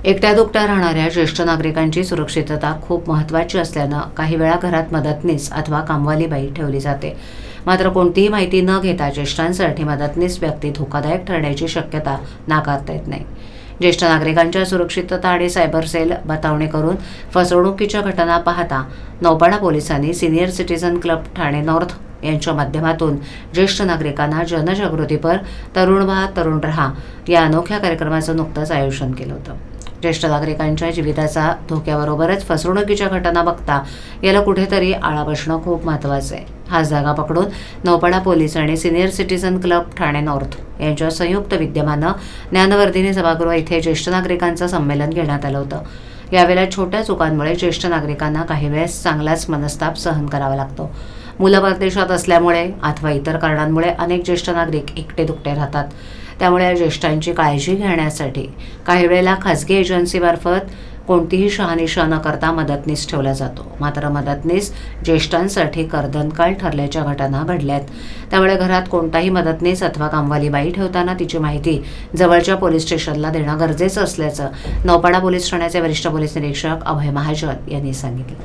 एकट्या दुकट्या राहणाऱ्या ज्येष्ठ नागरिकांची सुरक्षितता खूप महत्त्वाची असल्यानं काही वेळा घरात मदतनीस अथवा कामवाली बाई ठेवली जाते. मात्र कोणतीही माहिती न घेता ज्येष्ठांसाठी मदतनीस व्यक्ती धोकादायक ठरण्याची शक्यता नाकारता येत नाही. ज्येष्ठ नागरिकांच्या सुरक्षितता आणि सायबर सेल बतावणी करून फसवणुकीच्या घटना पाहता नौपाडा पोलिसांनी senior citizen club Thane north यांच्या माध्यमातून ज्येष्ठ नागरिकांना जनजागृतीपर तरुण व्हा तरुण रहा या अनोख्या कार्यक्रमाचं नुकतंच आयोजन केलं होतं. ज्येष्ठ नागरिकांच्या जीविताचा धोक्याबरोबरच फसवणुकीच्या घटना बघता याला कुठेतरी आळा बसणं खूप महत्त्वाचं आहे. हाच धागा पकडून नौपाडा पोलीस आणि senior citizen club Thane north यांच्या संयुक्त विद्यमानं ज्ञानवर्धिनी सभागृह इथे ज्येष्ठ नागरिकांचं संमेलन घेण्यात आलं होतं. यावेळेला छोट्या चुकांमुळे ज्येष्ठ नागरिकांना काही वेळेस चांगलाच मनस्ताप सहन करावा लागतो. मुलं परदेशात असल्यामुळे अथवा इतर कारणांमुळे अनेक ज्येष्ठ नागरिक एकटे दुकटे राहतात. त्यामुळे या ज्येष्ठांची काळजी घेण्यासाठी काही वेळेला खाजगी एजन्सीमार्फत कोणतीही शहानिशा न करता मदतनीस ठेवला जातो. मात्र मदतनीस ज्येष्ठांसाठी कर्दनकाळ ठरल्याच्या घटना घडल्यात. त्यामुळे घरात कोणताही मदतनीस अथवा कामवाली बाई ठेवताना तिची माहिती जवळच्या पोलीस स्टेशनला देणं गरजेचं असल्याचं नौपाडा पोलीस ठाण्याचे वरिष्ठ पोलीस निरीक्षक अभय महाजन यांनी सांगितलं.